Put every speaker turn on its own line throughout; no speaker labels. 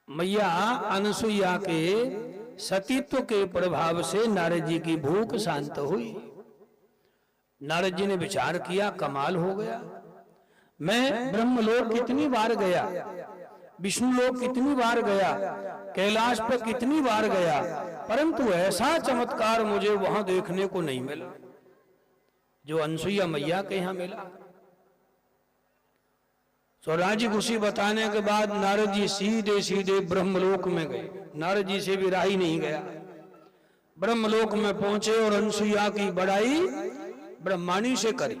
मैया अनसुईया के सतीत्व के प्रभाव से नारद जी की भूख शांत हुई। नारद जी ने विचार किया, कमाल हो गया, मैं ब्रह्मलोक कितनी बार गया, विष्णुलोक कितनी बार गया, कैलाश पर कितनी बार गया, परंतु ऐसा चमत्कार मुझे वहां देखने को नहीं मिला जो अनसुईया मैया के यहां मिला। तो राज्य खुशी बताने के बाद नारद जी सीधे सीधे ब्रह्मलोक में गए। नारद जी से भी राही नहीं गया, ब्रह्मलोक में पहुंचे और अनसुईया की बड़ाई ब्रह्माणी से करी।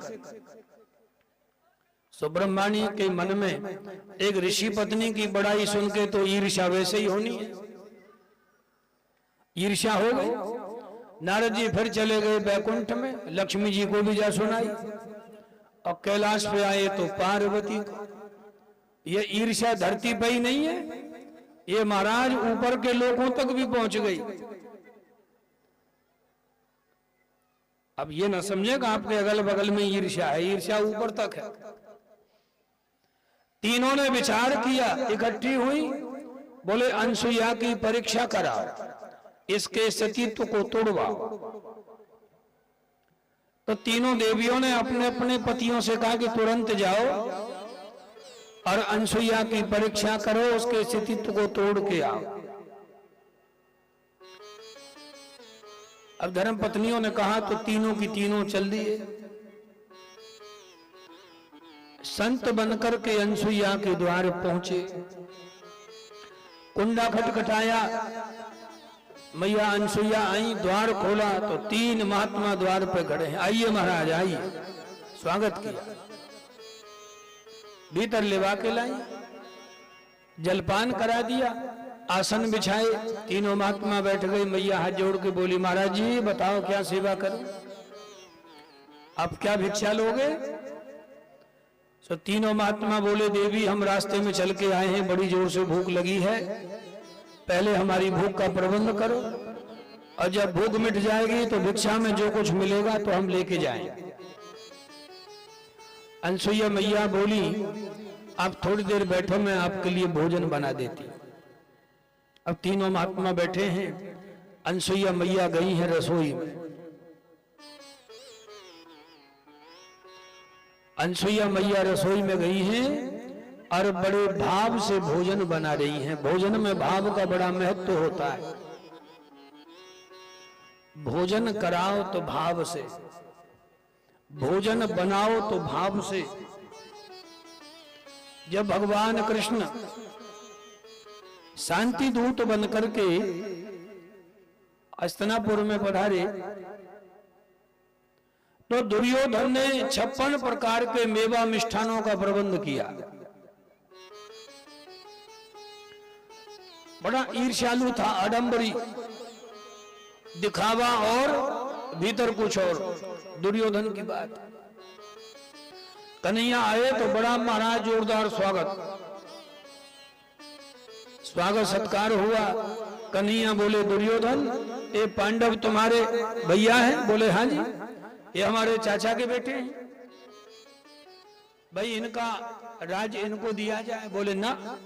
तो ब्रह्माणी के मन में एक ऋषि पत्नी की बड़ाई सुन के तो ईर्ष्या वैसे ही होनी है, ईर्ष्या हो गई। नारद जी फिर चले गए बैकुंठ में, लक्ष्मी जी को भी जा सुनाई, और कैलाश पे आए तो पार्वती को। ये ईर्ष्या धरती पे ही नहीं है, ये महाराज ऊपर के लोगों तक भी पहुंच गई। अब ये ना समझेगा आपके अगल बगल में ईर्ष्या है, ईर्ष्या ऊपर तक है। तीनों ने विचार किया, इकट्ठी हुई, बोले अनसुईया की परीक्षा कराओ, इसके सतीत्व को तोड़वाओ। तो तीनों देवियों ने अपने अपने पतियों से कहा कि तुरंत जाओ और अनसुईया की परीक्षा करो, उसके सतीत्व को तोड़ के आओ। अब धर्म पत्नियों ने कहा तो तीनों की तीनों चल दिए। संत बनकर के अनसुईया के द्वार पहुंचे, कुंडा खटखटाया, मैया अनसुईया आई, द्वार खोला तो तीन महात्मा द्वार पे खड़े हैं। आइए महाराज आइए, स्वागत किया, भीतर लेवा के लाई, जलपान करा दिया, आसन बिछाए, तीनों महात्मा बैठ गए। मैया हाथ जोड़ के बोली, महाराज जी बताओ क्या सेवा करूं, आप क्या भिक्षा लोगे? तो तीनों महात्मा बोले, देवी हम रास्ते में चल के आए हैं, बड़ी जोर से भूख लगी है, पहले हमारी भूख का प्रबंध करो, और जब भूख मिट जाएगी तो भिक्षा में जो कुछ मिलेगा तो हम लेके जाएंगे। अनसुईया मैया बोली, आप थोड़ी देर बैठो, मैं आपके लिए भोजन बना देती। अब तीनों महात्मा बैठे हैं, अनसुईया मैया गई हैं रसोई में। अनसुईया मैया रसोई में गई हैं और बड़े भाव से भोजन बना रही हैं। भोजन में भाव का बड़ा महत्व होता है। भोजन कराओ तो भाव से, भोजन बनाओ तो भाव से। जब भगवान कृष्ण शांति दूत बनकर के हस्तिनापुर में पधारे तो दुर्योधन ने 56 प्रकार के मेवा मिष्ठानों का प्रबंध किया। बड़ा ईर्ष्यालु था, आडंबरी, दिखावा और भीतर कुछ और, दुर्योधन की बात। कन्हैया आए तो बड़ा महाराज जोरदार स्वागत सत्कार हुआ। कन्हैया बोले, दुर्योधन ये पांडव तुम्हारे भैया हैं? बोले हाँ जी, ये हमारे चाचा के बेटे हैं, भाई इनका राज इनको दिया जाए। बोले ना,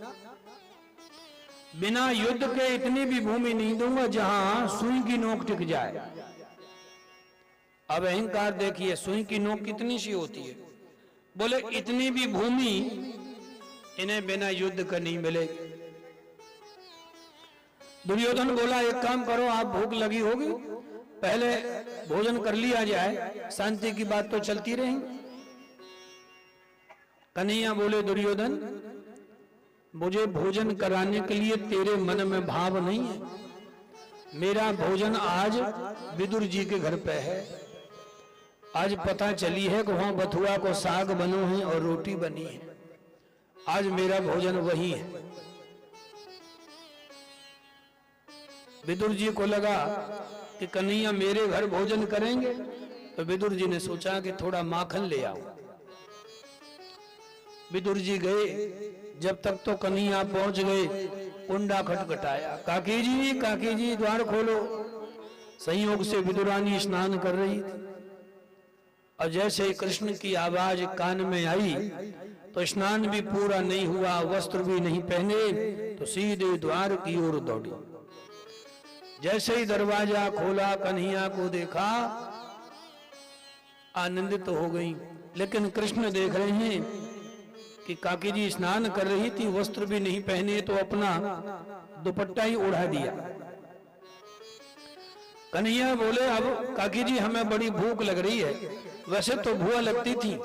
बिना युद्ध के इतनी भी भूमि नहीं दूंगा जहां सुई की नोक टिक जाए। अब अहंकार देखिए, सुई की नोक कितनी सी होती है। बोले इतनी भी भूमि इन्हें बिना युद्ध का नहीं मिलेगी। दुर्योधन बोला, एक काम करो, आप भूख लगी होगी, पहले भोजन कर लिया जाए, शांति की बात तो चलती रहेगी। कन्हैया बोले, दुर्योधन मुझे भोजन कराने के लिए तेरे मन में भाव नहीं है। मेरा भोजन आज विदुर जी के घर पे है। आज पता चली है कि वहां बथुआ को साग बनो है और रोटी बनी है। आज मेरा भोजन वही है। विदुर जी को लगा कि कन्हैया मेरे घर भोजन करेंगे, तो विदुर जी ने सोचा कि थोड़ा माखन ले आओ। विदुर जी गए, जब तक तो कन्हैया पहुंच गए, कुंडा खटखटाया, काकी जी द्वार खोलो। संयोग से विदुरानी स्नान कर रही थी, और जैसे ही कृष्ण की आवाज कान में आई तो स्नान भी पूरा नहीं हुआ, वस्त्र भी नहीं पहने, तो सीधे द्वार की ओर दौड़ी। जैसे ही दरवाजा खोला, कन्हैया को देखा, आनंदित तो हो गई। लेकिन कृष्ण देख रहे हैं कि काकी जी स्नान कर रही थी, वस्त्र भी नहीं पहने, तो अपना दुपट्टा ही उड़ा दिया। कन्हैया बोले, अब काकी जी हमें बड़ी भूख लग रही है। वैसे तो भूआ लगती थी,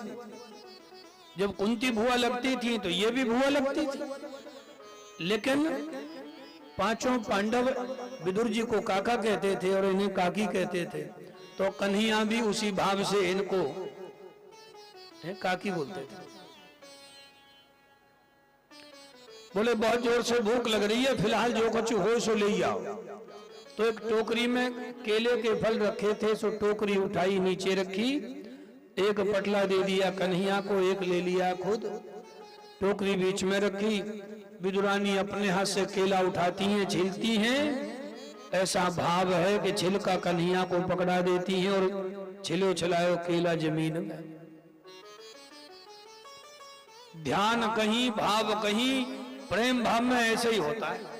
जब कुंती भूआ लगती थी तो ये भी भूआ लगती थी, लेकिन पांचों पांडव विदुर जी को काका कहते थे और इन्हें काकी कहते थे, तो कन्हैया भी उसी भाव से इनको काकी बोलते थे। बोले बहुत जोर से भूख लग रही है, फिलहाल जो कुछ हो सो ले आओ। तो एक टोकरी में केले के फल रखे थे, सो टोकरी उठाई, नीचे रखी, एक पटला दे दिया कन्हैया को, एक ले लिया खुद, टोकरी बीच में रखी। विदुरानी अपने हाथ से केला उठाती हैं, छीलती हैं, ऐसा भाव है कि छिलका कन्हैया को पकड़ा देती हैं और छिलो छिलायो केला जमीन में। ध्यान कहीं, भाव कहीं, प्रेम भाव में ऐसे ही होता है।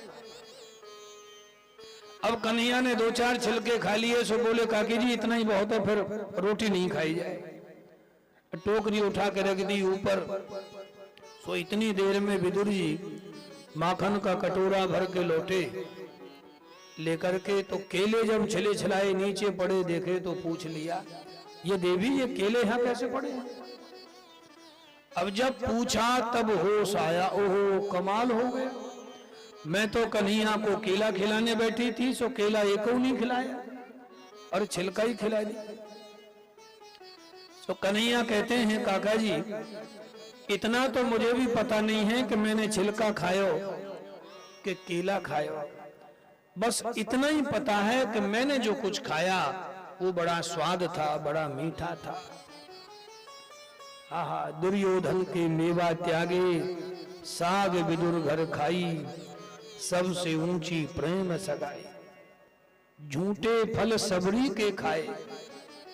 अब कन्हैया ने 2-4 छिलके खा लिए, सो बोले काकी जी इतना ही बहुत है, फिर रोटी नहीं खाई जाए। टोकरी उठा के रख दी ऊपर। सो इतनी देर में विदुर जी माखन का कटोरा भर के लौटे लेकर के, तो केले जब छिले छिलाए नीचे पड़े देखे तो पूछ लिया, ये देवी ये केले यहां कैसे पड़े? अब जब पूछा तब होश आया, ओहो कमाल हो गया, मैं तो कन्हैया को केला खिलाने बैठी थी, सो केला एक नहीं खिलाया और छिलका ही खिला दी। तो कन्हैया कहते हैं, काका जी इतना तो मुझे भी पता नहीं है कि मैंने छिलका खायो कि केला खायो, बस इतना ही पता है कि मैंने जो कुछ खाया वो बड़ा स्वाद था, बड़ा मीठा था। आहा, दुर्योधन के मेवा त्यागे, साग विदुर घर खाई, सबसे ऊंची प्रेम सगाई। झूठे फल सबरी के खाए,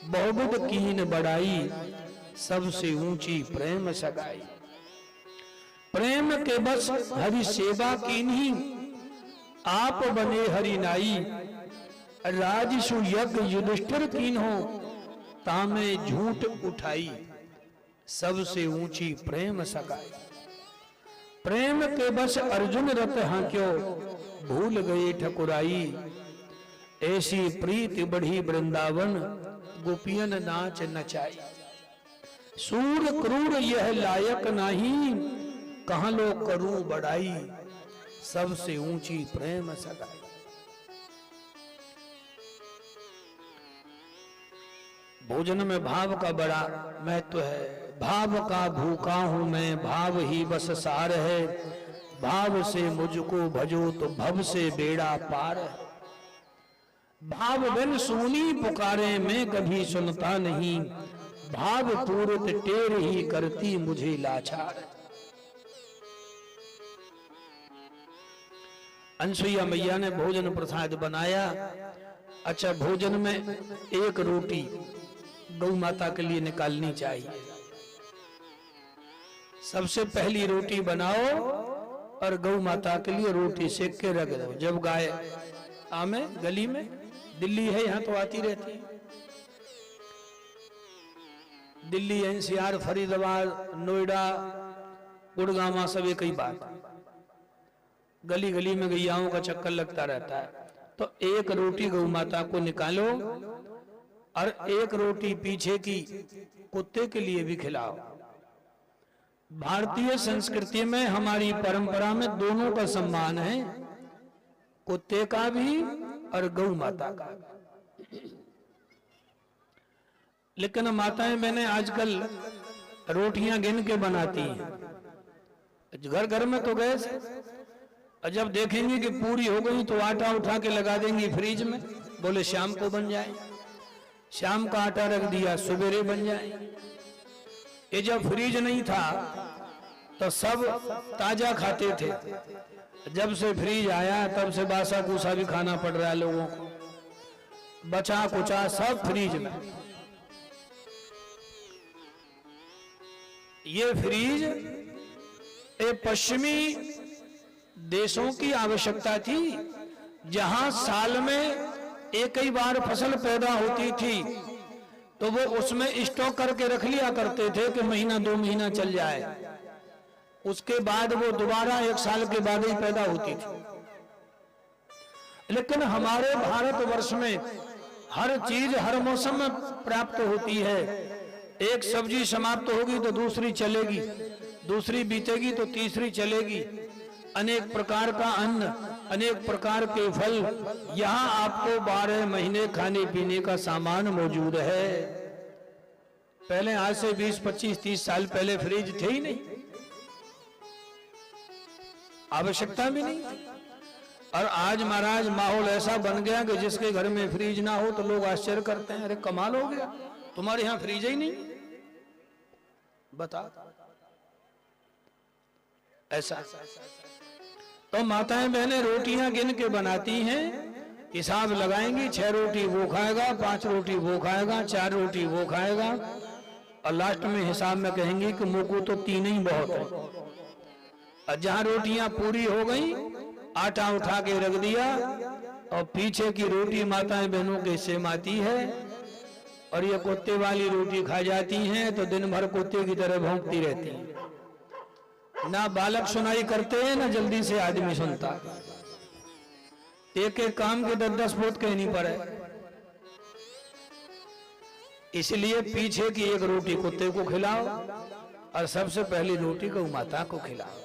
बहुबुद कीन बढ़ाई, सबसे ऊंची प्रेम सगाई। प्रेम के बस हरि सेवा कीन्ही, आप बने हरि नाई। राजसु यज्ञ युधिष्ठिर कीन्हो, तामे झूठ उठाई, सबसे ऊंची प्रेम सगाई। प्रेम के बस अर्जुन रत हांक्यो, भूल गए ठकुराई। ऐसी प्रीति बढ़ी वृंदावन, गोपियन नाच नचाई। सूर क्रूर यह लायक नहीं, कहां लो करूं बढ़ाई, सबसे ऊंची प्रेम सगाई। भोजन में भाव का बड़ा महत्व है। भाव का भूखा हूं मैं, भाव ही बस सार है। भाव से मुझको भजो तो भव से बेड़ा पार है। भाव बिन सुनी पुकारे मैं कभी सुनता नहीं, भाव पूरित टेर ही करती मुझे लाचार। अनसुईया मैया ने भोजन प्रसाद बनाया। अच्छा, भोजन में एक रोटी गौ माता के लिए निकालनी चाहिए। सबसे पहली रोटी बनाओ और गौ माता के लिए रोटी सेक के रख दो। जब गाय आमे गली में, दिल्ली है यहां तो आती रहती है, दिल्ली, एनसीआर, फरीदाबाद, नोएडा, गुड़गांव, सब एक ही बात, गली गली में गैयाओं का चक्कर लगता रहता है। तो एक रोटी गौ माता को निकालो और एक रोटी पीछे की कुत्ते के लिए भी खिलाओ। भारतीय संस्कृति में, हमारी परंपरा में दोनों का सम्मान है, कुत्ते का भी और गौ माता का। लेकिन माताएं बहनें आजकल रोटियां गिन के बनाती हैं। घर घर में तो गैस है, और जब देखेंगे कि पूरी हो गई तो आटा उठा के लगा देंगी फ्रिज में, बोले शाम को बन जाए। शाम का आटा रख दिया, सवेरे बन जाए। ये जब फ्रिज नहीं था तो सब ताजा खाते थे, जब से फ्रिज आया तब से बासा कूसा भी खाना पड़ रहा है लोगों को, बचा कुचा सब फ्रिज में। ये फ्रीज पश्चिमी देशों की आवश्यकता थी, जहां साल में एक ही बार फसल पैदा होती थी, तो वो उसमें स्टॉक करके रख लिया करते थे कि महीना 2 महीना चल जाए, उसके बाद वो दोबारा 1 साल के बाद ही पैदा होती थी। लेकिन हमारे भारतवर्ष में हर चीज हर मौसम में प्राप्त होती है। एक सब्जी समाप्त होगी तो दूसरी चलेगी, दूसरी बीतेगी तो तीसरी चलेगी। अनेक प्रकार का अन्न, अनेक प्रकार के फल, यहाँ आपको 12 महीने खाने पीने का सामान मौजूद है। पहले आज से 20, 25, 30 साल पहले फ्रिज थे ही नहीं, आवश्यकता भी नहीं थी। और आज महाराज माहौल ऐसा बन गया कि जिसके घर में फ्रिज ना हो तो लोग आश्चर्य करते हैं, अरे कमाल हो गया, तुम्हारे यहां फ्रिज ही नहीं, बता। ऐसा तो माताएं बहनें रोटियां गिन के बनाती हैं, हिसाब लगाएंगी, 6 रोटी वो खाएगा, 5 रोटी वो खाएगा, 4 रोटी वो खाएगा, और लास्ट में हिसाब में कहेंगी कि मुझको तो 3 ही बहुत है। और जहां रोटियां पूरी हो गई, आटा उठा के रख दिया, और पीछे की रोटी माताएं बहनों के सेमाती है, और ये कुत्ते वाली रोटी खा जाती हैं तो दिन भर कुत्ते की तरह भौंकती रहती हैं। ना बालक सुनाई करते हैं, ना जल्दी से आदमी सुनता। एक एक काम के 10-10 पोत कहनी पड़े, इसलिए पीछे की एक रोटी कुत्ते को खिलाओ और सबसे पहली रोटी गौ माता को खिलाओ।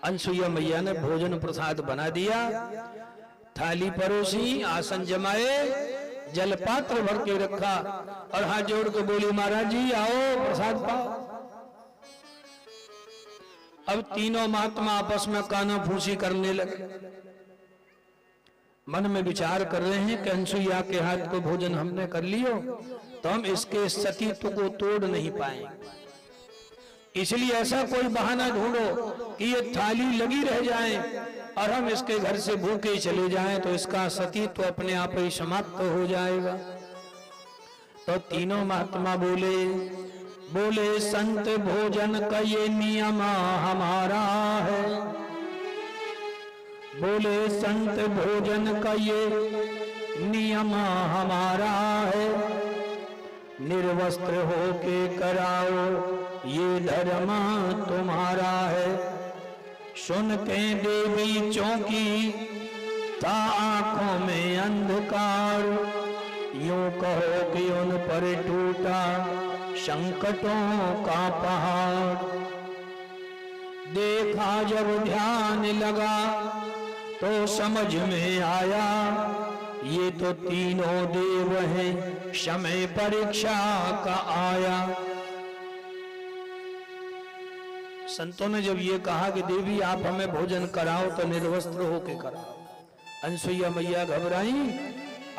अनसुईया मैया ने भोजन प्रसाद बना दिया, थाली परोसी, आसन जमाए, जल पात्र भर के रखा, और हाथ जोड़ के बोली महाराज जी आओ प्रसाद पाओ। अब तीनों महात्मा आपस में काना फूसी करने लगे, मन में विचार कर रहे हैं कि अनसुईया के हाथ को भोजन हमने कर लियो तो हम इसके सतीत्व को तोड़ नहीं पाएंगे, इसलिए ऐसा कोई बहाना ढूंढो कि ये थाली लगी रह जाए और हम इसके घर से भूखे चले जाएं, तो इसका सतीत्व अपने आप ही समाप्त हो जाएगा। तो तीनों महात्मा बोले संत भोजन का ये नियम हमारा है, बोले संत भोजन का ये नियम हमारा है, निर्वस्त्र होके कराओ ये धर्म तुम्हारा है। सुन के देवी चौंकी था आंखों में अंधकार, यूं कहो कि उन पर टूटा संकटों का पहाड़। देखा जब ध्यान लगा तो समझ में आया, ये तो तीनों देव हैं, समय परीक्षा का आया। संतों ने जब ये कहा कि देवी आप हमें भोजन कराओ तो निर्वस्त्र होके कराओ, अनसुईया मैया घबराई,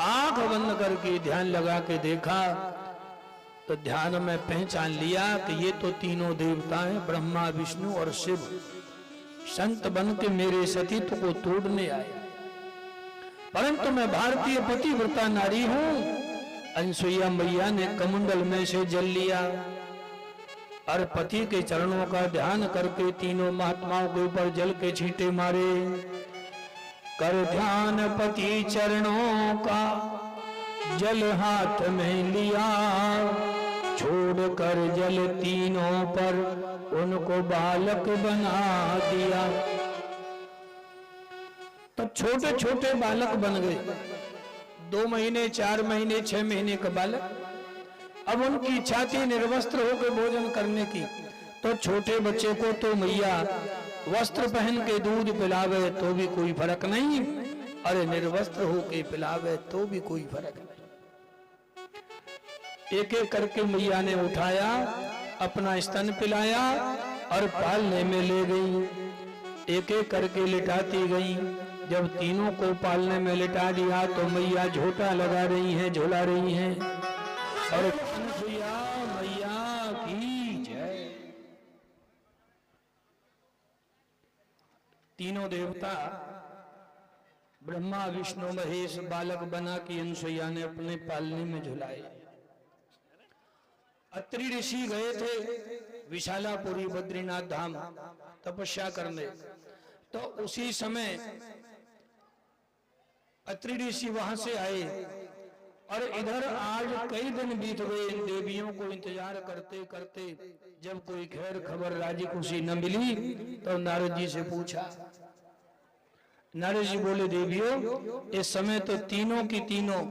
आंख बंद करके ध्यान लगा के देखा तो ध्यान में पहचान लिया कि ये तो तीनों देवता हैं, ब्रह्मा विष्णु और शिव, संत बन के मेरे सतीत्व को तोड़ने आए, परंतु मैं भारतीय पतिव्रता नारी हूं। अनसुईया मैया ने कमंडल में से जल लिया और पति के चरणों का ध्यान करके तीनों महात्माओं के ऊपर जल के छींटे मारे। कर ध्यान पति चरणों का जल हाथ में लिया, छोड़ कर जल तीनों पर उनको बालक बना दिया। तो छोटे छोटे बालक बन गए, 2 महीने, 4 महीने, 6 महीने का बालक। अब उनकी इच्छा थी निर्वस्त्र होकर भोजन करने की, तो छोटे बच्चे को तो मैया वस्त्र पहन के दूध पिलावे तो भी कोई फर्क नहीं, अरे निर्वस्त्र होके पिलावे तो भी कोई फर्क नहीं। एक एक करके मैया ने उठाया, अपना स्तन पिलाया और पालने में ले गई, एक एक करके लिटाती गई। जब तीनों को पालने में लिटा दिया तो मैया झोटा लगा रही हैं, झोला रही हैं, और अनसुईया मैया की जय। तीनों देवता ब्रह्मा विष्णु महेश बालक बना कि अनसुईया ने अपने पालने में झुलाए। अत्रि ऋषि गए थे विशालापुरी बद्रीनाथ धाम तपस्या करने, तो उसी समय अत्रि ऋषि वहां से आए और इधर आज कई दिन बीत गए इन देवियों को इंतजार करते करते। जब कोई खैर खबर राजी खुशी न मिली तो नारद जी से पूछा। नारद जी बोले, देवियों इस समय तो तीनों की तीनों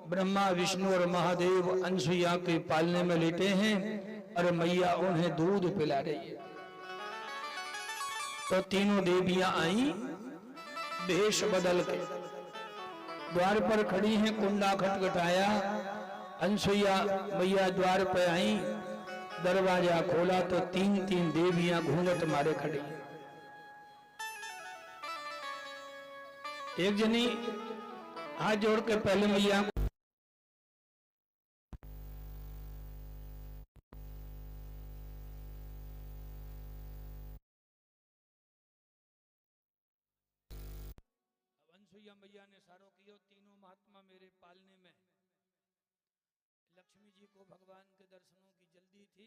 ब्रह्मा विष्णु और महादेव अनसुईया के पालने में लेटे हैं और मैया उन्हें दूध पिला रही है। तो तीनों देवियां आई भेष बदल के, द्वार पर खड़ी हैं, कुंडा खटखटाया, अनसुईया मैया द्वार पर आई, दरवाजा खोला तो तीन तीन देवियां घूंघट मारे खड़ी। एक जनी हाथ जोड़ के पहले मैया मैया ने सारो किया। तीनों महात्मा मेरे पालने में, लक्ष्मी जी को भगवान के दर्शनों की जल्दी थी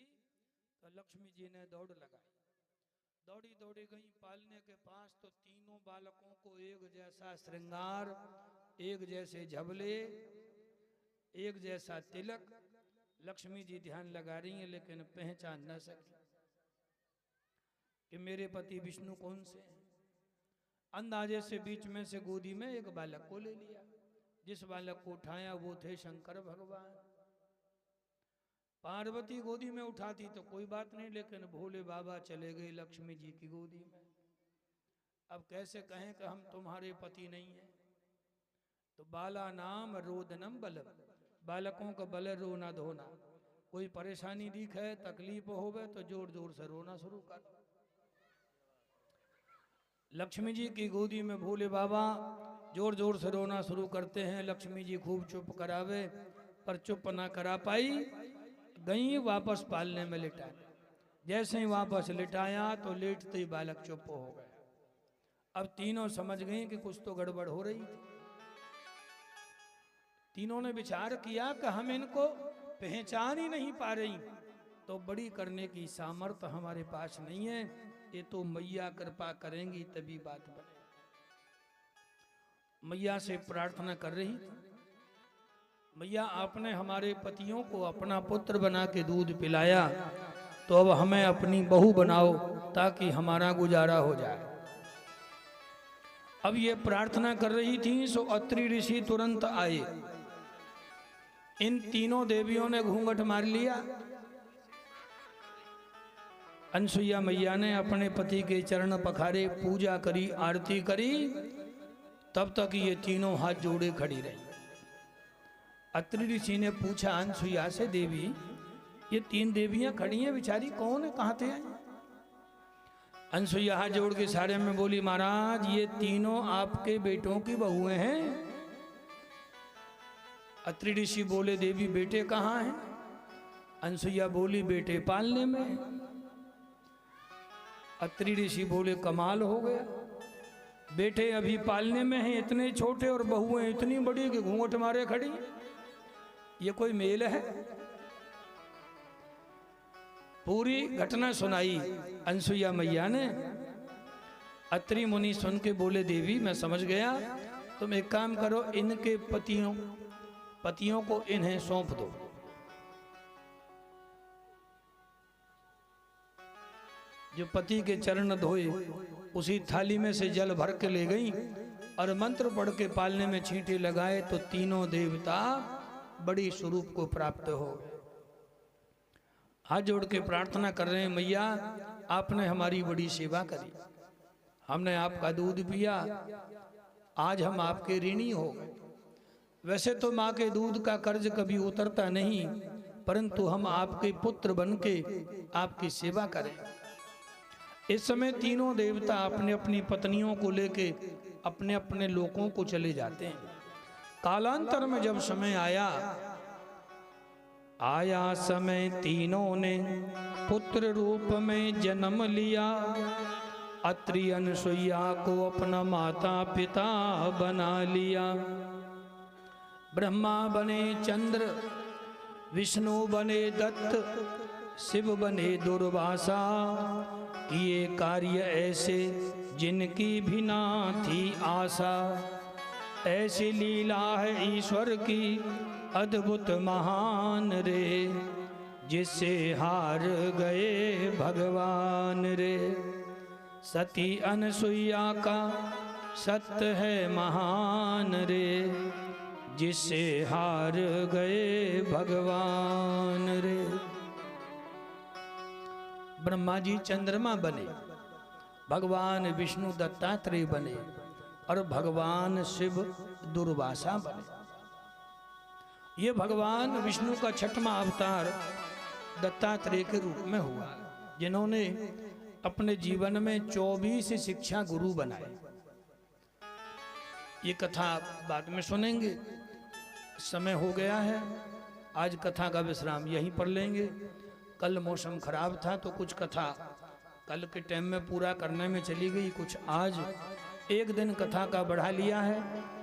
तो लक्ष्मी जी ने दौड़ लगाई, दौड़ी दौड़ी गई पालने के पास। तो तीनों बालकों को एक जैसा श्रृंगार, एक जैसे झबले, एक जैसा तिलक। लक्ष्मी जी ध्यान लगा रही हैं लेकिन पहचान न सकी कि मेरे पति विष्णु कौन से हैं। अंदाजे से बीच में से गोदी में एक बालक को ले लिया। जिस बालक को उठाया वो थे शंकर भगवान। पार्वती गोदी में उठाती तो कोई बात नहीं, लेकिन भोले बाबा चले गए लक्ष्मी जी की गोदी में। अब कैसे कहें कि हम तुम्हारे पति नहीं हैं। तो बाला नाम रोदनम बलम, बालकों का बल रोना धोना। कोई परेशानी दिखे, तकलीफ होवे तो जोर जोर से रोना शुरू कर। लक्ष्मी जी की गोदी में भोले बाबा जोर जोर से रोना शुरू करते हैं। लक्ष्मी जी खूब चुप करावे पर चुप ना करा पाई, गई वापस पालने में लिटा। जैसे ही वापस लिटाया तो लेटते ही बालक चुप हो गया। अब तीनों समझ गई कि कुछ तो गड़बड़ हो रही थी। तीनों ने विचार किया कि हम इनको पहचान ही नहीं पा रही, तो बड़ी करने की सामर्थ्य हमारे पास नहीं है, ये तो मैया कृपा करेंगी तभी बात बने। मैया से प्रार्थना कर रही थी, मैया आपने हमारे पतियों को अपना पुत्र बना के दूध पिलाया, तो अब हमें अपनी बहू बनाओ ताकि हमारा गुजारा हो जाए। अब ये प्रार्थना कर रही थी सो अत्रि ऋषि तुरंत आए। इन तीनों देवियों ने घूंघट मार लिया। अनसुईया मैया ने अपने पति के चरण पखारे, पूजा करी, आरती करी। तब तक ये तीनों हाथ जोड़े खड़ी रही। अत्रि ऋषि ने पूछा अनसुईया से, देवी ये तीन देवियां खड़ी हैं, बेचारी कौन है, कहां थे? अनसुईया हाथ जोड़ के सारे में बोली, महाराज ये तीनों आपके बेटों की बहुएं हैं। अत्रि ऋषि बोले, देवी बेटे कहाँ हैं? अनसुईया बोली, बेटे पालने में। अत्रि ऋषि बोले, कमाल हो गया, बेटे अभी पालने में हैं इतने छोटे और बहुएं इतनी बड़ी कि घूंघट मारे खड़ी, ये कोई मेल है? पूरी घटना सुनाई अनसुईया मैया ने। अत्रि मुनि सुन के बोले, देवी मैं समझ गया, तुम एक काम करो, इनके पतियों को इन्हें सौंप दो। जो पति के चरण धोए उसी थाली में से जल भर के ले गई और मंत्र पढ़ के पालने में छींटे लगाए तो तीनों देवता बड़ी स्वरूप को प्राप्त हो गए। हाथ जोड़ के प्रार्थना कर रहे हैं, मैया आपने हमारी बड़ी सेवा करी, हमने आपका दूध पिया, आज हम आपके ऋणी हो गए। वैसे तो माँ के दूध का कर्ज कभी उतरता नहीं, परंतु हम आपके पुत्र बनके आपकी सेवा करें। इस समय तीनों देवता अपने अपनी पत्नियों को लेके अपने अपने लोकों को चले जाते हैं। कालांतर में जब समय आया समय तीनों ने पुत्र रूप में जन्म लिया। अत्रि अनसुईया को अपना माता पिता बना लिया। ब्रह्मा बने चंद्र, विष्णु बने दत्त शिव बने दुर्वासा, किए कार्य ऐसे जिनकी भी ना थी आशा। ऐसी लीला है ईश्वर की अद्भुत महान रे, जिससे हार गए भगवान रे। सती अनसुईया का सत्य है महान रे, जिससे हार गए भगवान रे। ब्रह्मा जी चंद्रमा बने, भगवान विष्णु दत्तात्रेय बने और भगवान शिव दुर्वासा बने। ये भगवान विष्णु का छठवां अवतार दत्तात्रेय के रूप में हुआ, जिन्होंने अपने जीवन में 24 शिक्षा गुरु बनाए। ये कथा बाद में सुनेंगे, समय हो गया है। आज कथा का विश्राम यहीं पर लेंगे। कल मौसम खराब था तो कुछ कथा कल के टाइम में पूरा करने में चली गई, कुछ आज एक दिन कथा का बढ़ा लिया है,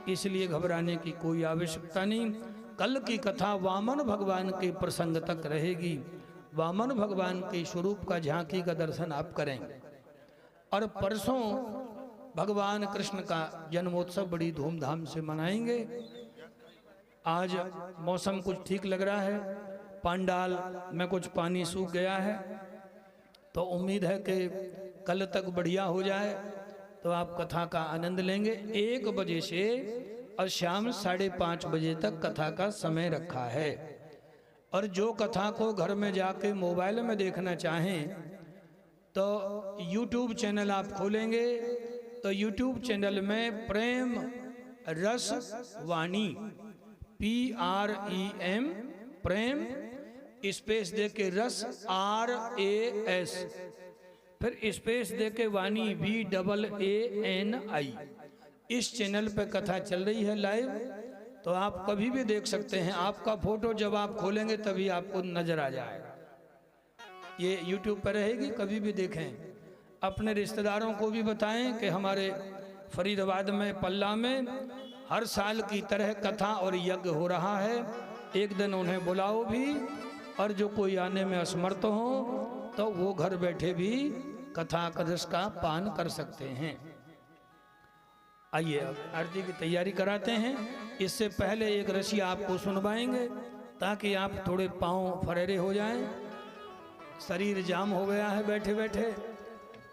इसलिए घबराने की कोई आवश्यकता नहीं। कल की कथा वामन भगवान के प्रसंग तक रहेगी। वामन भगवान के स्वरूप का झांकी का दर्शन आप करेंगे। और परसों भगवान कृष्ण का जन्मोत्सव बड़ी धूमधाम से मनाएंगे। आज मौसम कुछ ठीक लग रहा है, पंडाल में कुछ पानी सूख गया है, तो उम्मीद है कि कल तक बढ़िया हो जाए तो आप कथा का आनंद लेंगे। 1 बजे से और शाम 5:30 बजे तक कथा का समय रखा है। और जो कथा को घर में जाके मोबाइल में देखना चाहें तो YouTube चैनल आप खोलेंगे तो YouTube चैनल में प्रेम रस वाणी PREM प्रेम स्पेस दे के रस RAS फिर स्पेस दे के वाणी VAANI, इस चैनल पे कथा चल रही है लाइव, तो आप कभी भी देख सकते हैं। आपका फोटो जब आप खोलेंगे तभी आपको नजर आ जाएगा। ये YouTube पर रहेगी, कभी भी देखें। अपने रिश्तेदारों को भी बताएं कि हमारे फरीदाबाद में पल्ला में हर साल की तरह कथा और यज्ञ हो रहा है। एक दिन उन्हें बुलाओ भी, और जो कोई आने में असमर्थ हो तो वो घर बैठे भी कथा रस का पान कर सकते हैं। आइए अब आरती की तैयारी कराते हैं। इससे पहले एक रसिया आपको सुनवाएंगे ताकि आप थोड़े पाँव फरेरे हो जाएं। शरीर जाम हो गया है बैठे बैठे,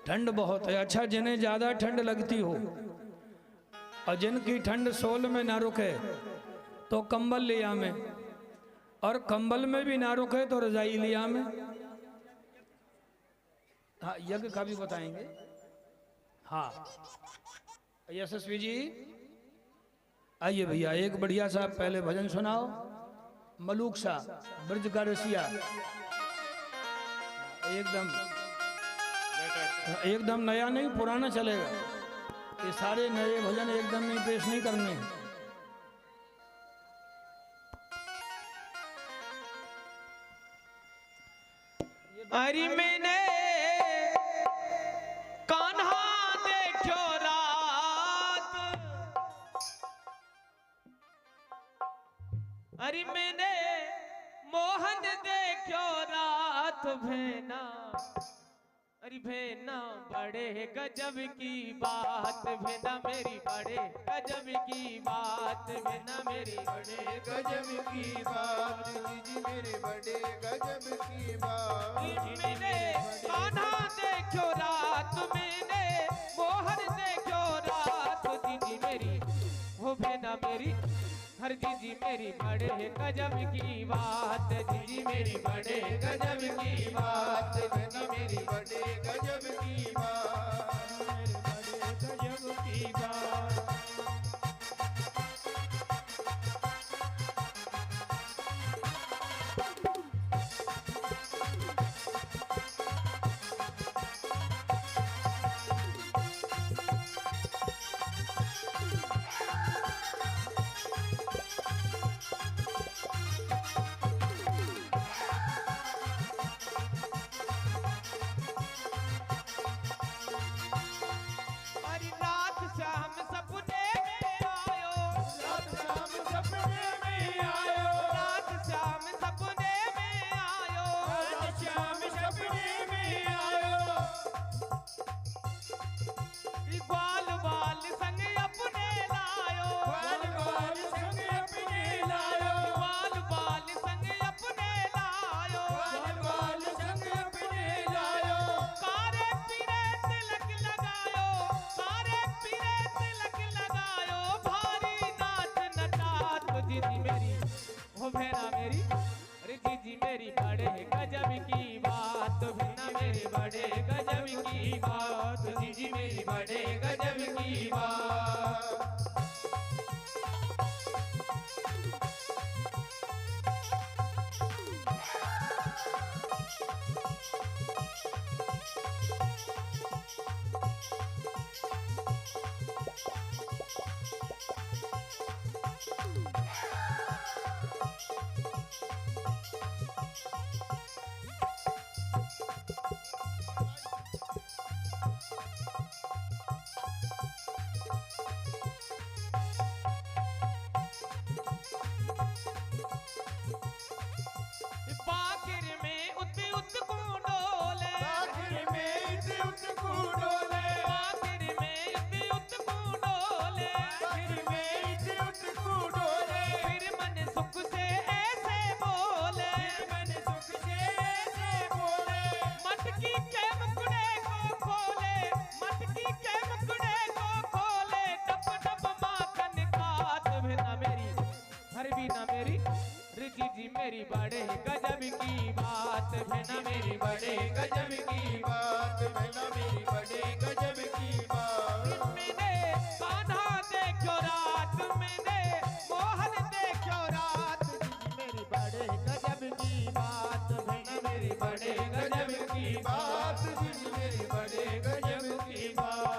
ठंड बहुत है। अच्छा, जिन्हें ज़्यादा ठंड लगती हो और जिनकी ठंड सोल में ना रुके तो कंबल लिया में, और कंबल में भी ना रुके तो रजाई लिया में। हाँ, यज्ञ का भी बताएंगे। हाँ यशस्वी जी आइए भैया, एक बढ़िया सा पहले भजन सुनाओ। मलूक सा ब्रज का रसिया, एकदम नया नहीं पुराना चलेगा। ये सारे नए भजन एकदम नहीं पेश नहीं करने।
अरे मैंने कान्हा देखो रात, अरे मैंने मोहन देखो रात भेना, अरे भेना बड़े गजब की बात, भेना मेरी बड़े गजब की बात, भेना मेरी बड़े गजब की बात,
जी मेरे बड़े गजब की बात।
मैंने कान्हा देखो रात, मैंने मोहन देखो रात, दीदी मेरी हो भेना मेरी, हर दीदी मेरी बड़े गजब की बात, दीदी मेरी बड़े गजब की बात, दीदी मेरी
बड़े गजब की बात,
बड़े गजब की बात। की बात जीजी मेरी बड़े गजब की बात। बाकिर में उत उत को डोले,
बाकिर में इति उत को डोले,
बाकिर में उत उत को डोले,
बाकिर में इति उत को डोले,
फिर मन सुख से ऐसे बोले,
फिर मन सुख से ऐसे बोले,
मटकी के मुकुड़े को खोले, मटकी के मुकुड़े को खोले, टप टप माखन खात भी ना मेरी, हर भी ना मेरी, रिजी जी मेरी बड़े गजब की बात भी ना मेरी बड़े गजब की
बात बना मेरी बड़े गजब की बात।
मैंने कान्हा देखो रात, मैंने मोहन देखो रात, जीजी मेरी बड़े गजब की बात भी ना मेरी बड़े गजब की बात,
बात जी मेरी बड़े गजब की बात।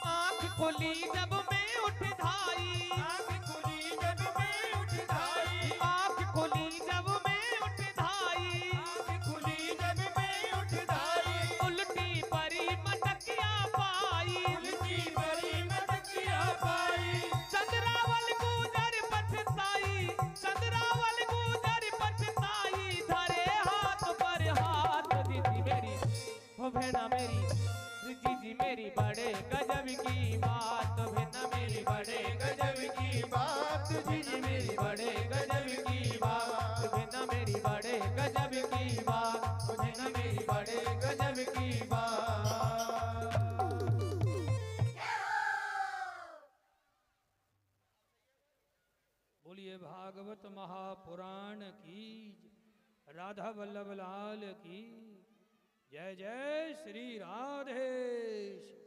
आँख खोली जब मैं उठ धाई,
आँख खुली जब मैं उठ धाई,
आँख खोली जब मैं उठ धाई,
आँख खुली जब मैं उठ धाई,
उल्टी परी मटकिया पाई,
उल्टी बड़ी मटकिया पाई,
चंद्रावल गुजर पछताई, चंद्रावल गुजर पछताई, धरे हाथ पर हाथ, जीजी मेरी हो भेना मेरी, जीजी मेरी बड़े गजब की बात, भेना मेरी बड़े गजब की
बात जी
जी मेरी बड़े गजब की बात, भेना मेरी बड़े गजब की बात, भेना मेरी बड़े गजब की बात।
बोलिए भागवत महापुराण की, राधा वल्लभ लाल की जय। जय श्री राधेश।